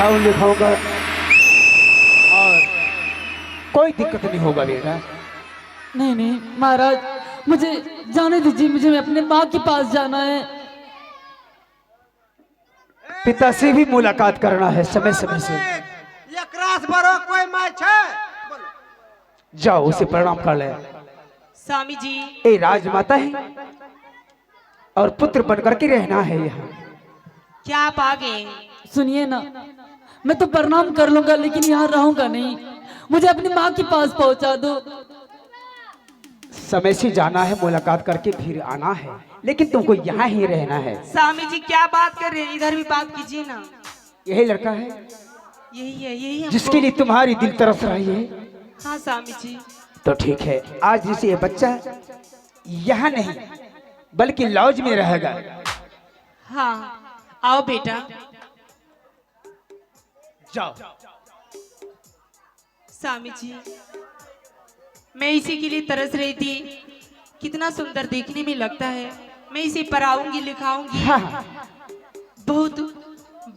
पढ़ाऊँ लिखाऊंगा और कोई दिक्कत नहीं होगा बेटा। नहीं नहीं महाराज, मुझे जाने दीजिए, मुझे अपने माँ के पास जाना है। पिता से भी मुलाकात करना है समय समय से। कोई माय छे? जाओ उसे प्रणाम कर ले। स्वामी जी, ये राजमाता है और पुत्र बनकर के रहना है यहाँ। क्या आप आ गए? सुनिए ना, मैं तो प्रणाम कर लूंगा लेकिन यहाँ रहूंगा नहीं। मुझे अपनी माँ के पास पहुंचा दो। समय से जाना है, मुलाकात करके फिर आना है, लेकिन तुमको यहाँ ही रहना है। स्वामी जी क्या बात कर रहे हैं? इधर भी बात कीजिए ना। यही लड़का है यही है जिसके लिए तुम्हारी दिल तरस रही है। हाँ स्वामी जी। तो ठीक है, आज जैसे ये बच्चा यहाँ नहीं बल्कि लॉज में रहेगा। हाँ आओ बेटा। जाओ। स्वामी जी, मैं इसी के लिए तरस रही थी। कितना सुंदर देखने में लगता है। मैं इसे पढ़ाऊंगी लिखाऊंगी, हाँ, बहुत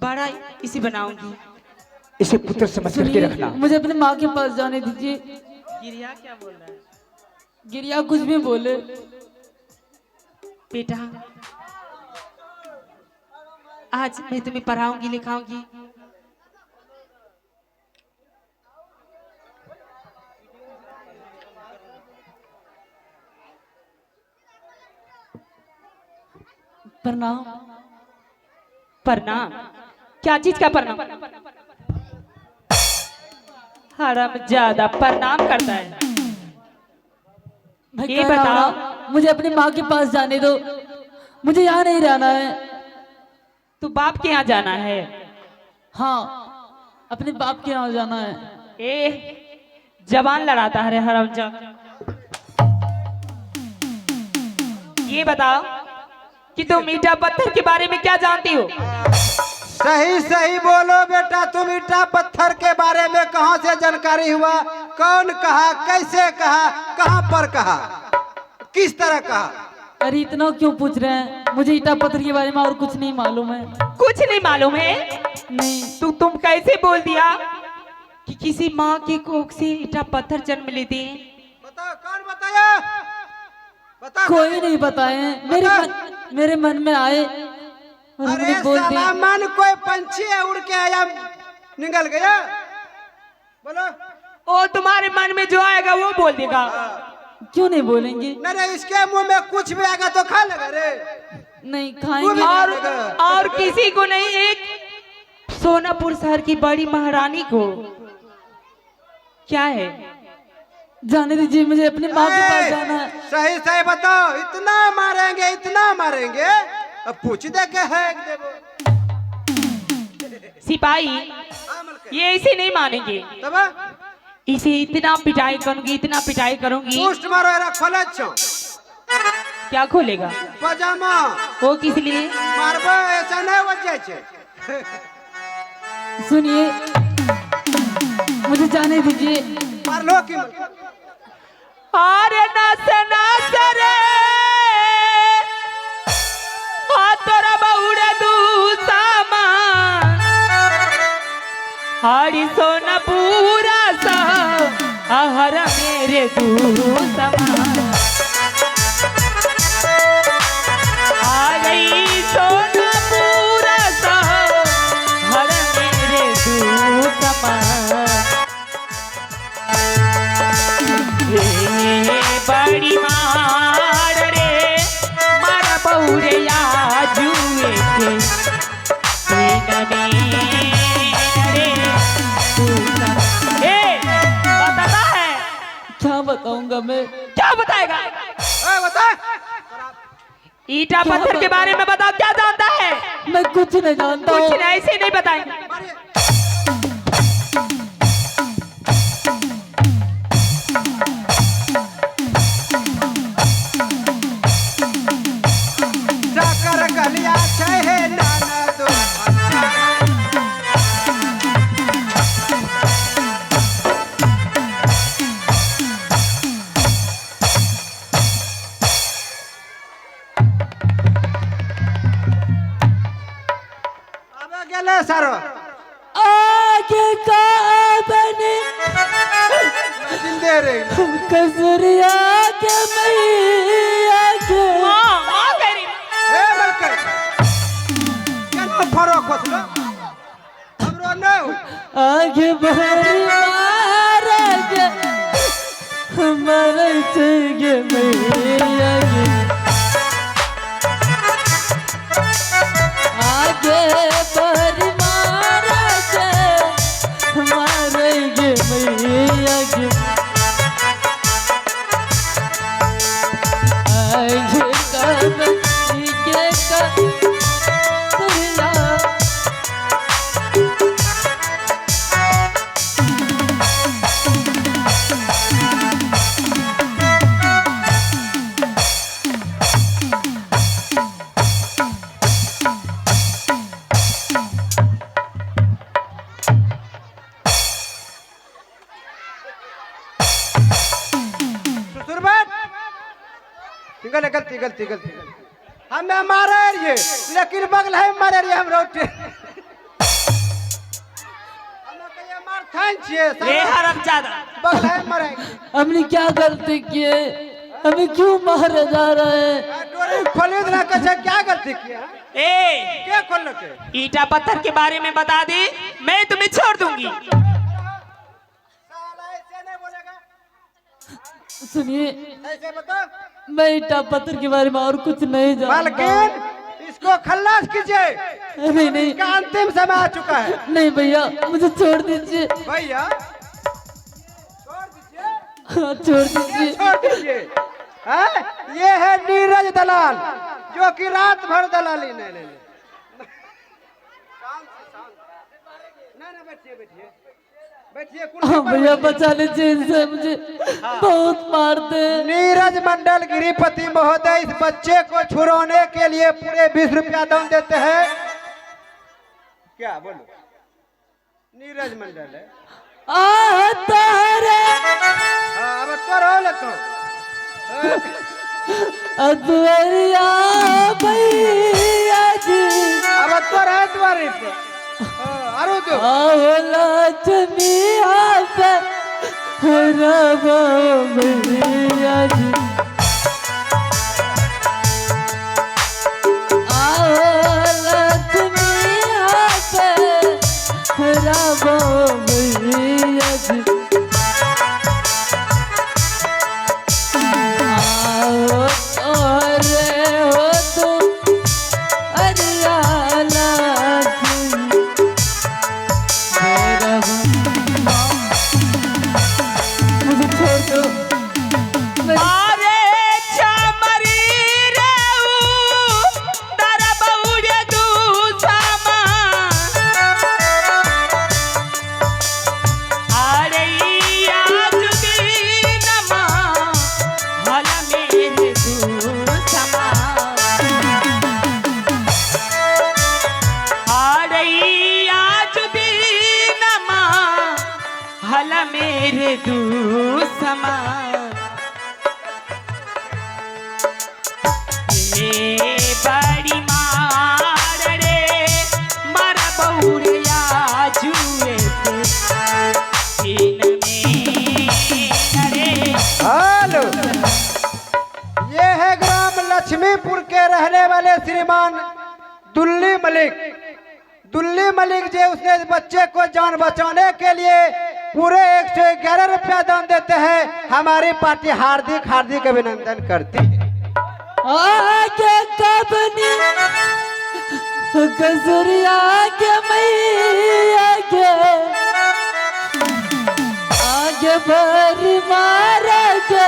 बड़ा इसे बनाऊंगी। इसे पुत्र समझ करके रखना। मुझे अपने माँ के पास जाने दीजिए। गिरिया क्या बोल रहा है? गिरिया कुछ भी बोले। बेटा आज मैं तुम्हें पढ़ाऊंगी लिखाऊंगी। प्रणाम। प्रणाम? क्या चीज का प्रणाम? हराम ज्यादा प्रणाम करता है। मैं ये कह रहा बताओ। हूँ, मुझे अपनी माँ के पास जाने दो। मुझे यहाँ नहीं रहना है। तू बाप के यहाँ जाना है? हाँ, अपने बाप के यहाँ जाना है। जबान लड़ाता है हरामजादा। ये बताओ कि तुम ईटा पत्थर के बारे में क्या जानती हो? सही सही बोलो बेटा, तुम ईटा पत्थर के बारे में कहाँ से जानकारी हुआ? कौन कहा, कैसे कहा, कहाँ पर कहा, किस तरह कहा? अरे इतना क्यों पूछ रहे हैं? मुझे ईटा पत्थर के बारे में और कुछ नहीं मालूम है। कुछ नहीं मालूम है? नहीं। तुम कैसे बोल दिया कि किसी माँ के कोख से ईटा पत्थर जन्म लेते हैं? बताओ कौन बताया? बताओ। कोई नहीं बताए। मेरे मन में आए और अरे हमने बोल साला दिया। मन कोई पंछी है उड़ के आया निकल गया? बोलो। ओ तुम्हारे मन में जो आएगा वो बोल देगा। क्यों नहीं बोलेंगे? नहीं इसके मुंह में कुछ भी आएगा तो खा लेगा रे। नहीं खाएंगे। और किसी को नहीं, एक सोनापुर शहर की बड़ी महारानी को। क्या है? जाने दीजिए, मुझे अपनी माँ के पास जाना है। सही सही बताओ, इतना मारेंगे इतना मारेंगे, अब पूछ दे के है देवो। सिपाही ये इसे नहीं मानेंगे। तब इसे इतना पिटाई करूंगी, इतना पिटाई करूंगी। पोस्ट मारो एरा खोले छो। क्या खोलेगा? पजामा। वो किस लिए? मारबो ऐसा नहीं हो जाए छे। सुनिए, मुझे जाने दीजिए। मार लो कि अरे नास नास रे तोरा बहुड़ा दू सामा हरी सोना पूरा सा हर मेरे दू समा आ गई सोना पूरा सा हर मेरे दू समा बड़ी मार रे मारा बहुरे जुए के बताता है। क्या बताऊंगा मैं? क्या बताएगा? बता। ईटा पत्थर के बारे में बताओ, क्या जानता है? मैं कुछ नहीं जानता हूँ। कुछ नहीं, ऐसे नहीं बताएंगे। गलिया छे नाना दो अब गेले सारो। आगे का बने जिंदे रहे कसुरिया के मैया के माँ कह रही ए बलकर क्या फरक होतलो हमरो न आगे भरी मारेगे हमारे चेगे मैया के आगे भरी मारेगे हमारे गे मैया के आगे कब के कसुरिया सुरबत गलती गलती गलती गलती हमें मारे ये लेकिन बगल है मारे ये हम रोटे हमें कहिए मार थान छिए रे हरामजादा बगल है मारेंगे हमने क्या गलती किए हमें क्यों मारे जा रहे हैं डोरी खोले ना कैसे क्या गलती किया ए क्या खोल के ईटा पत्थर के बारे में बता दे मैं तुम्हें छोड़ दूंगी साला ऐसे नहीं बोलेगा सुनिए ऐसे बता मैं ईटा पत्थर के बारे में और कुछ नहीं जानता मालकिन इसको खल्लास कीजिए नहीं नहीं इसका अंतिम समय आ चुका है नहीं भैया मुझे छोड़ दीजिए भैया हाँ, छोड़ दीजिए छोड़ दीजिए हैं? ये है नीरज दलाल जो कि रात भर दलाली नहीं ले बैठिए बैठिए बैठिए कुर्सी हाँ पर भैया बैठिए। बचा लीजिए इनसे मुझे बहुत मारते हैं नीरज मंडल गिरिपति महोदय इस बच्चे को छुड़ाने के लिए पूरे 20 रुपया दान देते हैं क्या बोलो नीरज मंडल है आता रे हाँ अब तो रो ले तो अदवरिया भैया जी अब तो रहे तुम्हारी पे अरु तो आवला चमिया पे रबो भैया जी आवला चमिया पे रबो भैया जी आओ तोरे हो तुम अरियाला मुझे छोड़ दो अरे चमरी रे तारा बहुरे दूसमा अरे आज दीनमा हल मेरे दूसमा अरे आज दीनमा हल मेरे दूसमा बड़ी मार रे मारा बहुरिया जुए दिन में रे हेलो ये है ग्राम लक्ष्मीपुर के रहने वाले श्रीमान दुल्ली मलिक जी उसने इस बच्चे को जान बचाने के लिए पूरे 111 रुपया दान देते हैं हमारी पार्टी हार्दिक हार्दिक अभिनंदन करती है आगे कबनी कसुरिया के मैया के आगे भरी मारा के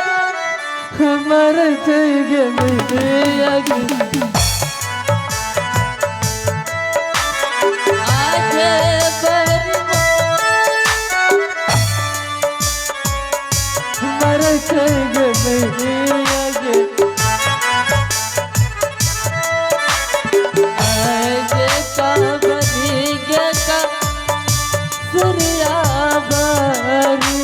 मर जाएंगे मैया के आगे भरी मर जाएंगे मैया के आगे का बनी के का सूर्या बारी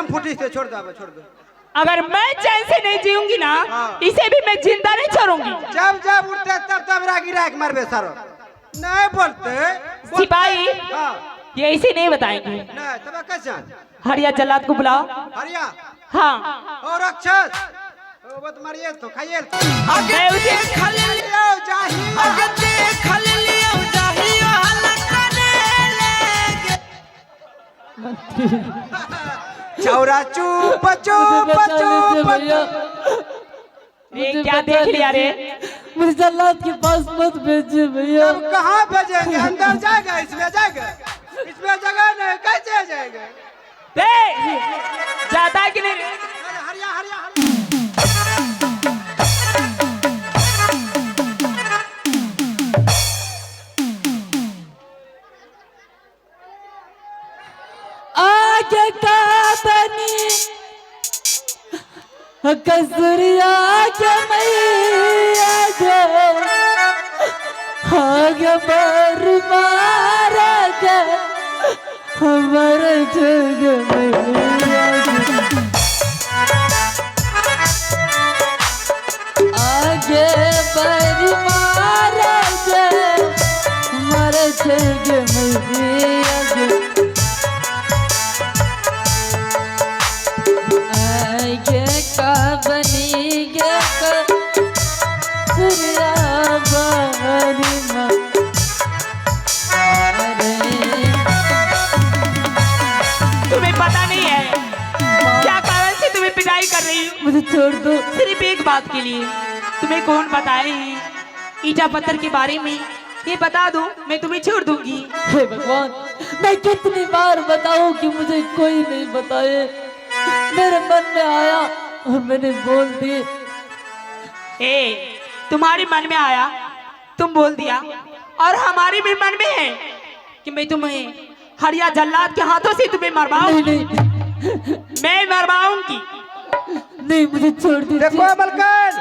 एकदम फुटी से छोड़ दो, अब छोड़ दो। अगर मैं चैन से नहीं जीऊंगी ना, हाँ। इसे भी मैं जिंदा नहीं छोड़ूंगी। जब जब उठते तब तब रागी राख मरबे सारो। नहीं बोलते सिपाही हाँ ये इसे नहीं बताएंगे। नहीं तब कैसे हरिया जल्लाद को बुलाओ। हरिया हाँ और राक्षस ओ बत मारिए तो खाइए मैं उसे चौरा चुप मुझे चुप बचा लीजिए चुप भैया। ये मुझे क्या बचा देख लिया रे? लीजिए। मुझे जल्लाद के पास मत भेजिए भैया। अब कहाँ भेजेंगे? अंदर जाएगा, इसमें जाएगा, इसमें जगह नहीं, कैसे जाएगा? जाता है कि नहीं? हरिया हरिया हरिया आगे का बनी कसुरिया के मैया जो आगे बर मारा के हमारे जग मैया जो आगे बर मारा के हमारे जग मैया जो आगे का बनी गया कसुरिया बारी माँ तुम्हें पता नहीं है क्या कारण से तुम्हें पिटाई कर रही हूँ? मुझे छोड़ दो। सिर्फ एक बात के लिए। तुम्हें कौन बताए हैं ईटा पत्थर के बारे में? ये बता दो, मैं तुम्हें छोड़ दूंगी। हे भगवान, मैं कितनी बार बताऊं कि मुझे कोई नहीं बताए। मेरे मन में आया और मैंने बोल दिए। तुम्हारे मन में आया, तुम बोल दिया, और हमारे भी मन में है कि मैं तुम्हें हरिया जल्लाद के हाथों से तुम्हें मरवाऊं। नहीं नहीं मैं मरवाऊंगी। नहीं, मुझे छोड़ दीजिए। देखो मलकन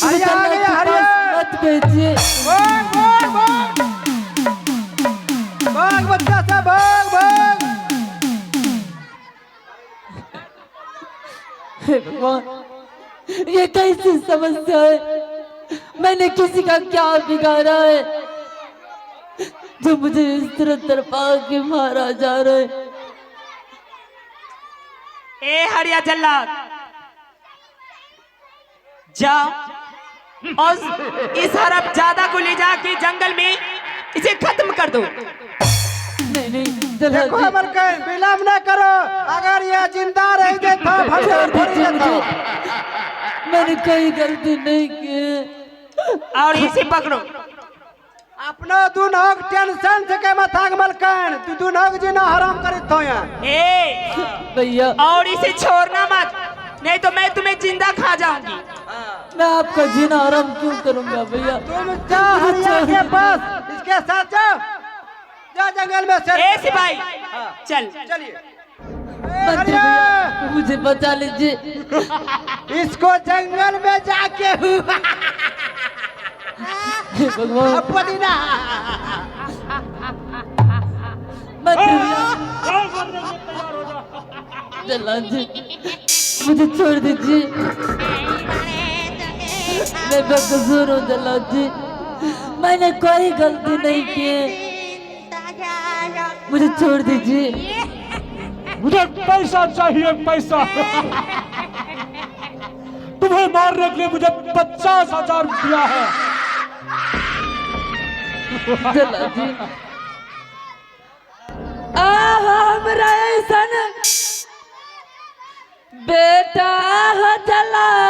मुझे हरिया आ जल्लाद गया, के हरिया पास मत भेजिए। भाग भाग भाग भाग बच्चा सा भाग भाग। हे भगवान, ये कैसी समस्या है? मैंने किसी का क्या बिगाड़ा है जो मुझे इस तरह तरपा के मारा जा रहा है? ए हरिया जल्लाद, जाओ और इस हरफ ज्यादा को ले जाके जंगल में इसे खत्म कर दो। नहीं नहीं जल्लाद देखो जी, मलकन विलम्ब न करो, अगर यह जिंदा रही तो छोड़ भगवान दीजिए मुझे। मैंने कोई गलती नहीं की। और इसे पकड़ो। अपनो दुनोक टेंशन से के मथाक मलकन तू दुनोक जीना हराम करित हो यहाँ। भैया, और इसे छोड़ना मत, नहीं तो मैं तुम्हें जिंदा खा जाऊंगी। मैं आपका जीना आराम क्यों करूंगा भैया? तुम जाओ हरिया के पास, इसके साथ जाओ, जाओ जंगल में से। ए सिपाही, चल। चलिए मंत्री भैया, मुझे बचा लीजिए। इसको जंगल में जाके हे भगवान, अपना मंत्री भैया, जल्लाद जी, मुझे छोड़ दीजिए। मैं बेकसूर हूँ जल्लाद जी, मैंने कोई गलती नहीं की। मुझे छोड़ दीजिए। मुझे पैसा चाहिए, पैसा। तुम्हें मारने के लिए मुझे 50,000 दिया है। जल्लाद जी, हमरा ऐसन बेटा हो जल्लाद